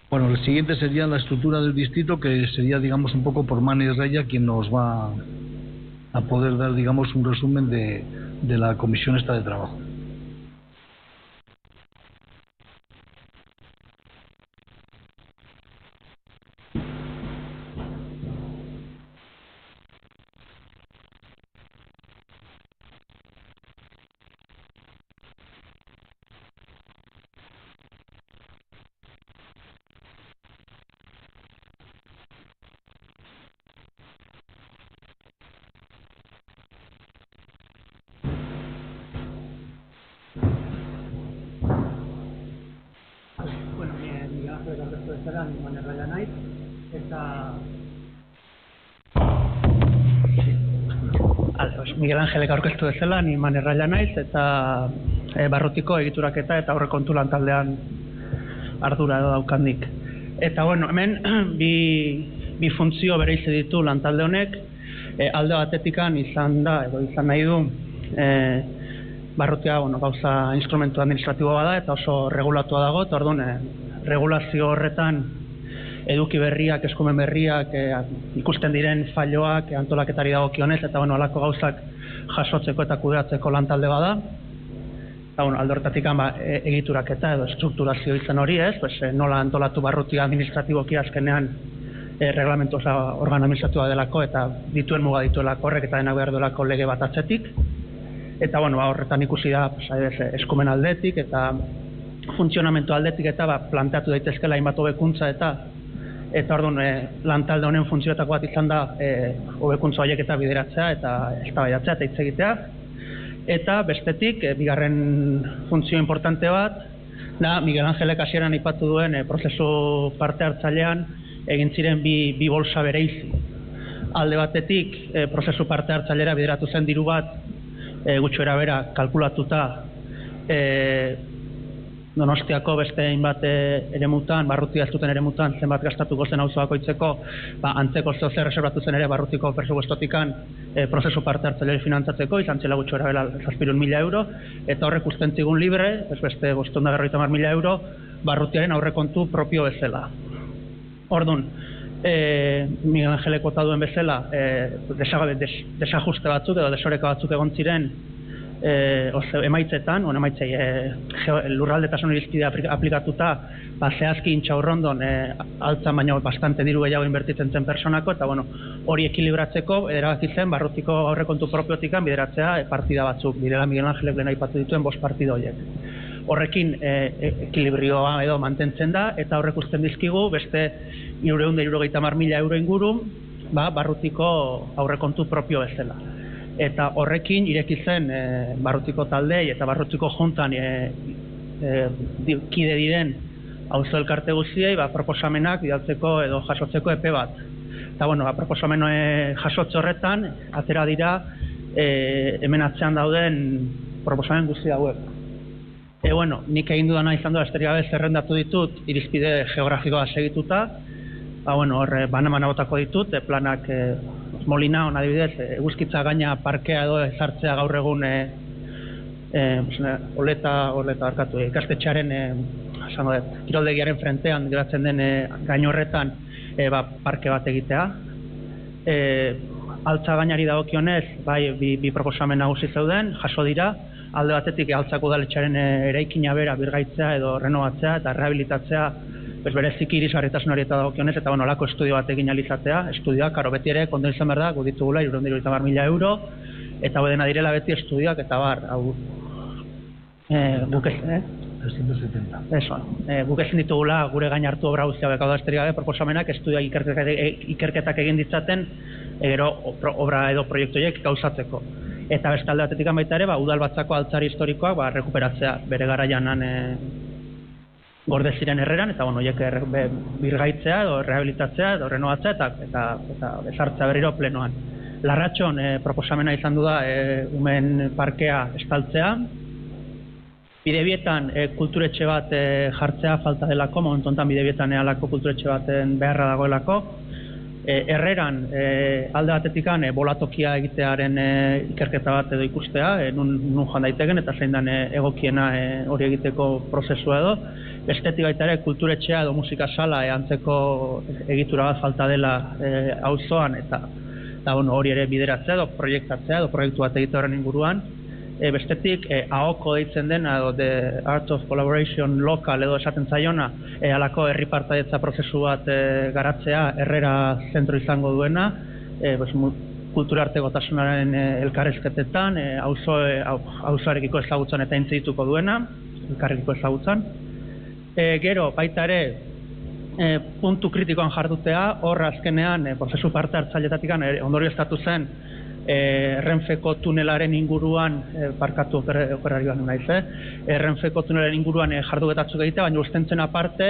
Bueno, el siguiente sería la estructura del distrito, que sería, digamos, un poco por Mani Raya quien nos va a poder dar, digamos, un resumen de la comisión esta de trabajo. Miguel Angelek aurkeztu bezala, ni Manerraila naiz, eta barrutiko egituraketa eta aurrekontu lantaldean ardura edo daukandik. Eta bueno, hemen bi funtzio bereizi ditu lantalde honek, alde batetikan izan da, edo izan nahi du, barrutia gauza instrumentu administratibo bada eta oso regulatua dago, eta orduan regulazio horretan eduki berriak, eskumen berriak, ikusten diren falloak, antolaketari dagokionez, eta halako gauzak jasotzeko eta kudeatzeko lantalde bada. Eta alde horretatik egituraketa edo estrukturazio izan hori nola antolatu barrutia administratiboki azkenean reglamentu organo administratua delako eta dituen muga dituelako horrek eta denak behar duelako lege bat atzetik. Eta horretan ikusi da eskumen aldetik eta funtzionamentu aldetik eta planteatu daitezkela hainbat hobekuntza eta orduan lantalde honen funtzioetako bat izan da hobekuntza horiek eta bideratzea eta eztabaidatzea eta hitz egitea. Eta bestetik, bigarren funtzio importante bat, da Miguel Angelek hasieran aipatu duen prozesu parte hartzailean egin ziren bi bolsa bereizi. Alde batetik, prozesu parte hartzailera bideratu zen diru bat, gutxora bera kalkulatuta Donostiako beste hainbat eremutan, barrutia ez duten eremutan, zenbat gastatuko zen auzo bakoitzeko, antzeko zer reserbatu zen ere barrutiko presupuestotikan prozesu parte hartzaile finantzatzeko, izan zela gutxora bera 700.000 euro, eta horrek usten zigun libre, beste 550.000 euro, barrutiaren aurrekontu propio bezala. Orduan, Miguel Angelek bota duen bezala, desajuste batzuk edo desoreka batzuk egon ziren emaitzetan, emaitzei lurraldetasun irizpidea aplikatuta, zehazki Intxaurrondon altzan baino bastante diru gehiago inbertitzen zen personako, eta hori ekilibratzeko erabaki zen barrutiko aurrekontu propiotikan bideratzea partida batzuk, direla Miguel Angelek lehen aipatu dituen 5 partida horiek. Horrekin ekilibrioa edo mantentzen da, eta horrek usten dizkigu beste 370.000 euro inguru barrutiko aurrekontu propio bezala. Eta horrekin ireki zen barrutiko taldei eta barrutiko juntan kide diren auzo elkarte guztiei proposamenak bidaltzeko edo jasotzeko epe bat. Eta proposamen jasotze horretan atera dira hemen atzean dauden proposamen guzti hauek. Nik egin dudana izan da besterik gabe zerrendatu ditut irizpide geografikoa segituta. Hor banan botako ditut planak Molina, adibidez, eguzkitza gaina parkea edo ezartzea gaur egun ikastetxearen kiroldegiaren frentean geratzen den gain horretan parke bat egitea. Altza gainari dagokionez, bi proposamen nagusi zeuden, jaso dira, alde batetik altzako udaletxearen eraikina bera birgaitzea edo renovatzea eta rehabilitatzea bereziki irisgarritasunari eta dagokionez eta olako estudio bat egin alizatea. Estudioak, beti ere, kondo izan behar da, gu ditugula 370.000 euro, eta dena direla beti estudioak eta guk ezin ditugula gure gain hartu obra guztiak hau da esterik gabe proposamenak estudioak ikerketak egin ditzaten obra edo proiektuiek gauzatzeko. Eta beste alde batetik baita ere, udal batzako altzari historikoak rekuperatzea bere garaianan gorde ziren herreran, eta horiek birgaitzea, edo rehabilitatzea, edo renovatzea, eta bezartzea berriro plenoan. Larratxon proposamena izan du da umen parkea estaltzea. Bidebietan kulturetxe bat jartzea falta delako, momentu honetan bidebietan alako kulturetxe baten beharra dagoelako. Herreran alde batetikan bolatokia egitearen ikerketa bat edo ikustea, nun joan daiteken eta zein den egokiena hori egiteko prozesua edo. Bestetik baita ere kulturetxea edo musika sala antzeko egitura bat falta dela auzoan eta hori ere bideratzea edo proiektatzea edo proiektu bat egitea horren inguruan. Bestetik AOKO deitzen dena edo The Art of Collaboration Local edo esaten zaiona halako herri partaidetza prozesu bat garatzea herrera zentro izango duena kulturartekotasunaren elkarrizketetan auzoarekiko ezagutzan eta intzituko duena elkarrekiko ezagutzan. Gero baita ere puntu kritikoan jardutea hor azkenean prozesu parte hartzailetatik ondorioztatu zen Renfeko tunelaren inguruan, parkatu operarioan naiz, Renfeko tunelaren inguruan jarduketatzuk egitea, baina ustentzen aparte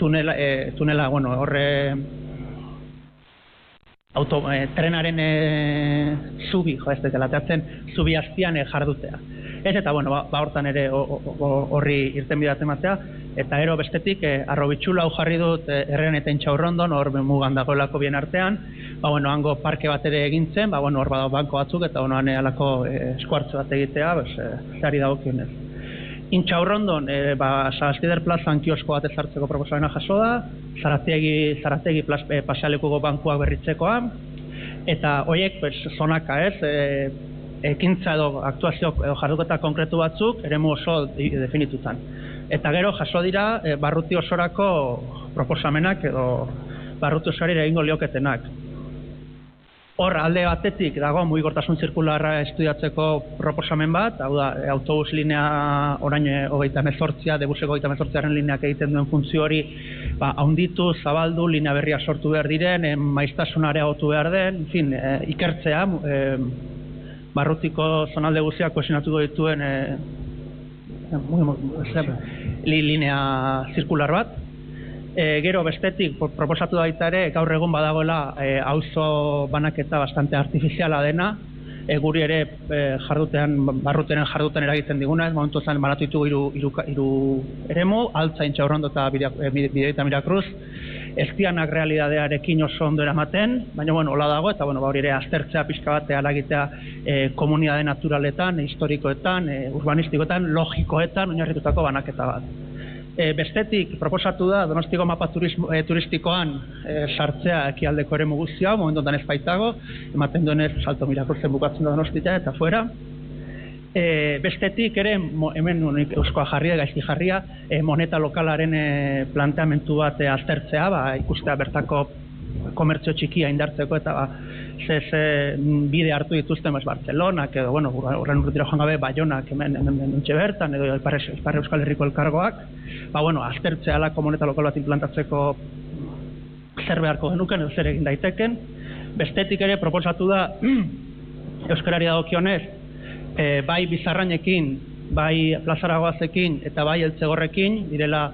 tunela, horre trenaren zubi, ez dela, zubi azpian jardutea. Ez, eta, bueno, hortan ere horri irtenbidea ematea, eta ero bestetik, Arrobitxula jarri dut Erren eta Intxaurrondon, hor mugan dagoelako bien artean, hango parke bat ere egintzen, hor badao banko batzuk, eta han alako eskuartze bat egitea, zehari dagokionez. Intxaurrondon, Sagastider plazan kiosko bat ezartzeko proposamena jaso da, Zarategi pasealekuko bankuak berritzekoa, eta horiek zonaka ekintza edo aktuazio edo jarduketa konkretu batzuk eremu oso definitutan. Eta gero jaso dira barruti osorako proposamenak edo barruti osorari egingo lioketenak. Hor alde batetik dago mugikortasun zirkularra estudiatzeko proposamen bat, hau da, autobus linea orain 38, debuseko 38aren lineak egiten duen funtzio hori haunditu, zabaldu, linea berria sortu behar diren, maiztasun areagotu behar den, ikertzea, barrutiko zonalde guztiak kohesionatuko dituen linea zirkular bat. Gero bestetik proposatu baita ere gaur egun badagoela auzo banaketa bastante artifiziala dena, guri ere barruteren jarduten eragiten diguna, momentu zen banatu ditugu hiru eremu, Altza, Intxaurrondo eta Bidebieta Mirakruz, eztianak realidadearekin oso ondo eramaten, baina hola dago, eta hori ere aztertzea pixka bat alagitea komunitate naturaletan, historikoetan, urbanistikoetan, logikoetan oinarritutako banaketa bat. Bestetik, proposatu da, Donostiko mapa turistikoan sartzea ekialdeko eremu guztia, momentu honetan ez baitago, ematen duenez Salto Mirakurtzen bukatzen da Donostia eta fuera. Bestetik ere, hemen euskoa jarria, gaizki jarria, moneta lokalaren planteamentu bat aztertzea, ikustea bertako komertzio txikia indartzeko eta bide hartu dituzten Bartzelonak edo, horren urtira joan gabe, Baionak hemen nintxe bertan, edo Ipar Euskal Herriko elkargoak, aztertzea alako moneta lokal bat implantatzeko zer beharko genuken edo zer egin daiteken. Bestetik ere proposatu da euskarari dagokionez, bai Bizarrainekin, bai Plazaragoazekin eta bai Eltzegorrekin direla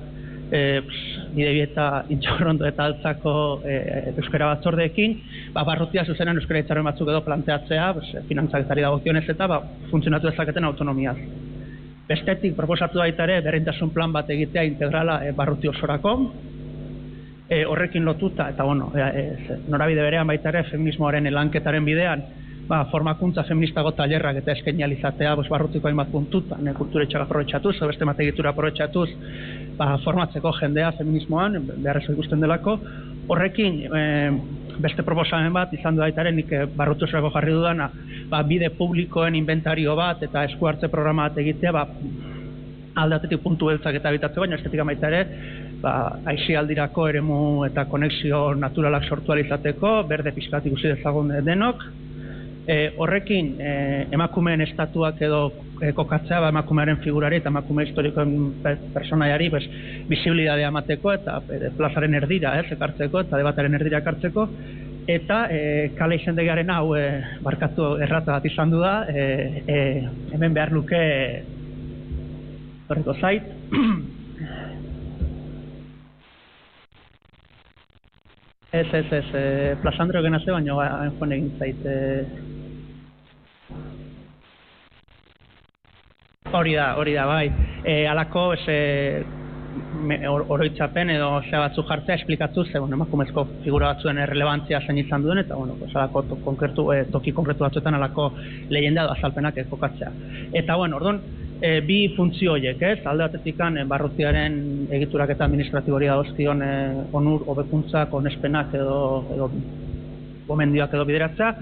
Bidebieta, Intxaurrondo eta Altzako euskara batzordeekin, barrutia zuzenan euskara hitzarmen batzuk edo planteatzea, finantzaketari dagokionez eta funtzionatu dezaketen autonomiaz. Bestetik proposatu baita ere berdintasun plan bat egitea integrala barruti osorako, horrekin lotuta eta norabide berean baita ere feminismoaren lanketaren bidean formakuntza feministago tailerrak eta eskainializatea barrutiko hainbat puntutan, kulturetxak aprobetxatuz, beste mategitura aprobetxatuz, formatzeko jendea feminismoan, beharrezko ikusten delako. Horrekin, beste proposamen bat, izan du baita ere, nik barruti osorako jarri dudana, bide publikoen inventario bat eta esku hartze programa bat egitea, aldatetik puntu beltzak eta habitatzeko, baina estetika baita ere, aisialdirako eremu eta konexio naturalak sortu alizateko, berde pixkat ikusi dezagun denok. Horrekin, emakumeen estatuak edo kokatzea emakumearen figurari eta emakume historikoen personaiari bisibilidadea emateko eta plazaren erdira ekartzeko eta debataren erdira ekartzeko. Eta kale izendegiaren hau barkatu errata bat izan du da, hemen behar luke horreko zait. Plazandro genazte, baina joan egin zait. Hori da, bai. Alako oroitzapen edo batzu jartzea esplikatuz, emakumezko figura batzuen relevantzia zein izan duen, eta alako toki konkretu batzuetan alako leyenda edo azalpenak kokatzea. Eta, orduan, bi funtzio horiek, alde batetik barrutiaren egiturak eta administratibori dagozkion onur, hobekuntzak, onespenak edo gomendioak edo bideratzea,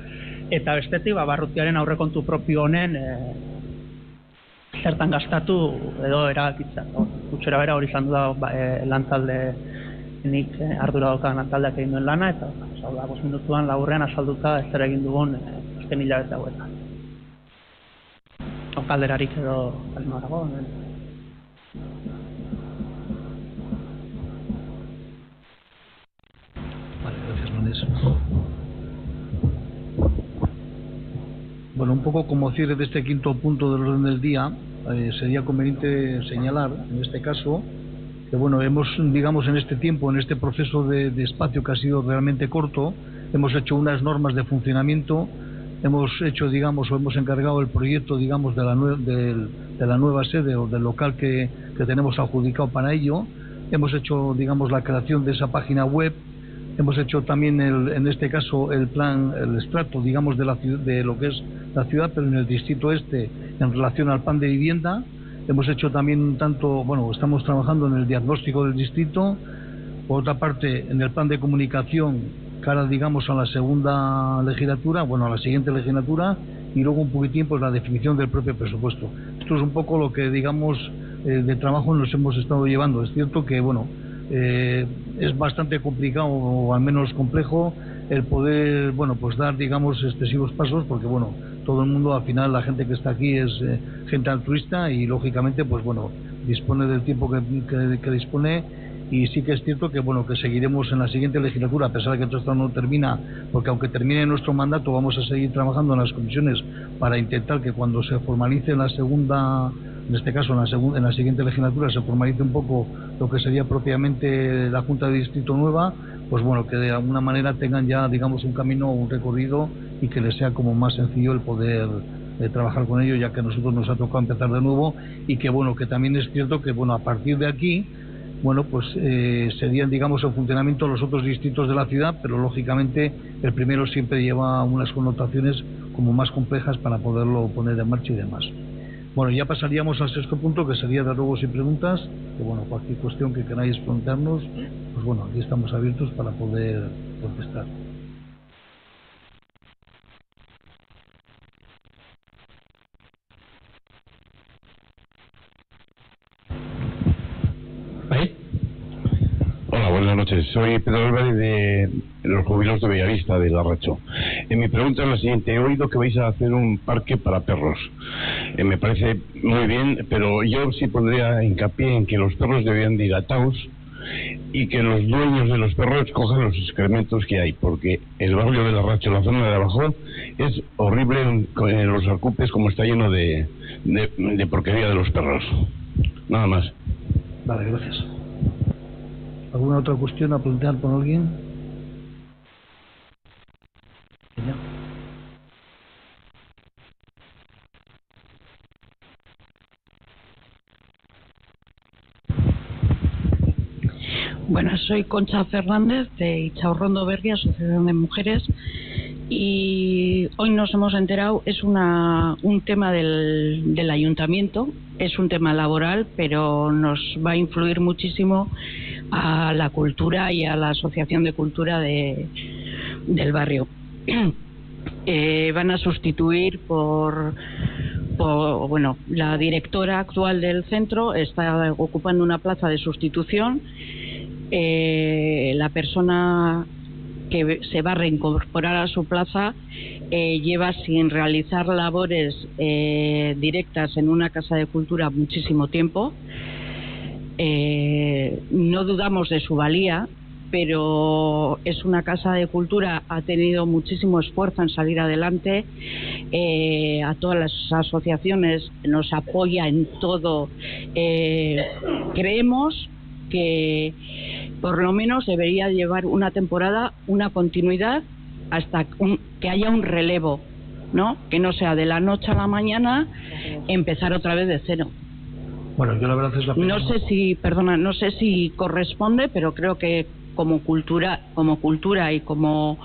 eta bestetik barrutiaren aurrekontu propio honen zertan gastatu edo eragakitza. Gutxera bera hori izan du da lantalde nik ardura daukadan lantaldeak egin duen lana, eta 5 minutuan laburrean azalduta ez zer egin dugun azken hilabete hauetan. Kalderarik edo kalma dago. Vale, gracias, Manes. Bueno, un poco como cierre de este quinto punto del orden del día, sería conveniente señalar, en este caso, que hemos, digamos, en este tiempo, en este proceso de espacio que ha sido realmente corto, hemos hecho unas normas de funcionamiento hemos hecho, digamos, o hemos encargado el proyecto, digamos, de la nueva sede o del local que tenemos adjudicado para ello. Hemos hecho, digamos, la creación de esa página web. Hemos hecho también, en este caso, el extracto, digamos, de lo que es la ciudad, pero en el distrito este, en relación al plan de vivienda. Hemos hecho también estamos trabajando en el diagnóstico del distrito. Por otra parte, en el plan de comunicación, cara, digamos, a la segunda legislatura, a la siguiente legislatura, y luego un poquitín, pues, la definición del propio presupuesto. Esto es un poco lo que, digamos, de trabajo nos hemos estado llevando. Es cierto que, es bastante complicado, o al menos complejo, el poder, pues dar, digamos, excesivos pasos, porque, todo el mundo, al final, la gente que está aquí es gente altruista y, lógicamente, pues, dispone del tiempo que dispone. Y sí que es cierto que que seguiremos en la siguiente legislatura, a pesar de que todo esto no termina, porque aunque termine nuestro mandato, vamos a seguir trabajando en las comisiones para intentar que cuando se formalice la segunda, en este caso en la siguiente legislatura, se formalice un poco lo que sería propiamente la Junta de Distrito nueva, pues que de alguna manera tengan ya, digamos, un camino, un recorrido, y que les sea como más sencillo el poder trabajar con ello, ya que a nosotros nos ha tocado empezar de nuevo. Y que que también es cierto que a partir de aquí, serían, digamos, en funcionamiento los otros distritos de la ciudad, pero lógicamente el primero siempre lleva unas connotaciones como más complejas para poderlo poner en marcha y demás. Ya pasaríamos al sexto punto, que sería de ruegos y preguntas, que cualquier cuestión que queráis preguntarnos, pues aquí estamos abiertos para poder contestar. Hola, buenas noches. Soy Pedro Álvarez de los jubilados de Bellavista, de Larracho. Mi pregunta es la siguiente. He oído que vais a hacer un parque para perros. Me parece muy bien, pero yo sí pondría hincapié en que los perros deberían de ir atados y que los dueños de los perros cojan los excrementos que hay, porque el barrio de Larracho, la zona de abajo, es horrible en los Arcupes, como está lleno de porquería de los perros. Nada más. Vale, gracias. ¿Alguna otra cuestión a plantear por alguien? ¿Ya? Bueno, soy Concha Fernández de Ichaurrondo Berri, Asociación de Mujeres, y hoy nos hemos enterado, es un tema del ayuntamiento, es un tema laboral, pero nos va a influir muchísimo a la cultura y a la asociación de cultura del barrio. Van a sustituir por la directora actual del centro está ocupando una plaza de sustitución. La persona que se va a reincorporar a su plaza lleva sin realizar labores directas en una casa de cultura muchísimo tiempo. No dudamos de su valía, pero es una casa de cultura, ha tenido muchísimo esfuerzo en salir adelante, a todas las asociaciones nos apoya en todo. Creemos que por lo menos debería llevar una temporada, una continuidad, hasta que haya un relevo, ¿no? Que no sea de la noche a la mañana empezar otra vez de cero. Bueno, yo la verdad es la primera... No sé si corresponde, pero creo que como cultura y como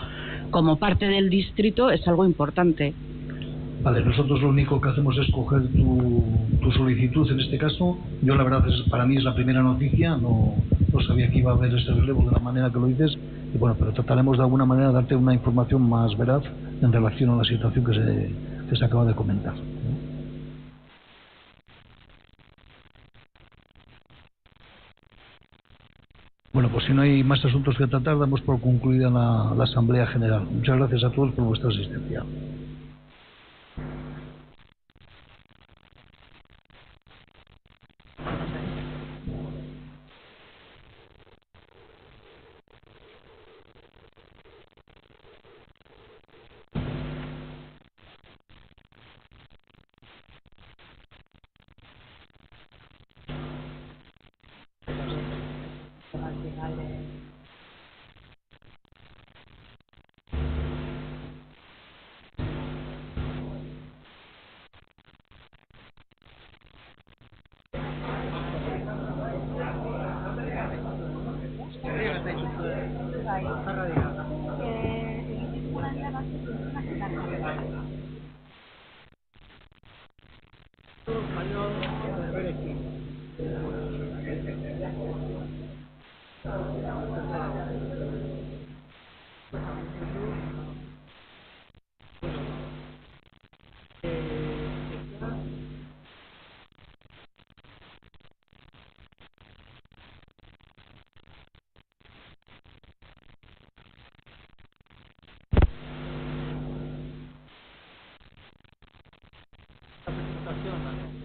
parte del distrito es algo importante. Vale, nosotros lo único que hacemos es coger tu solicitud en este caso. Yo la verdad para mí es la primera noticia, no sabía que iba a haber ese relevo de la manera que lo dices, y bueno, pero trataremos de alguna manera de darte una información más veraz en relación a la situación que se acaba de comentar. Bueno, pues si no hay más asuntos que tratar, damos por concluida la Asamblea General. Muchas gracias a todos por vuestra asistencia. presentación,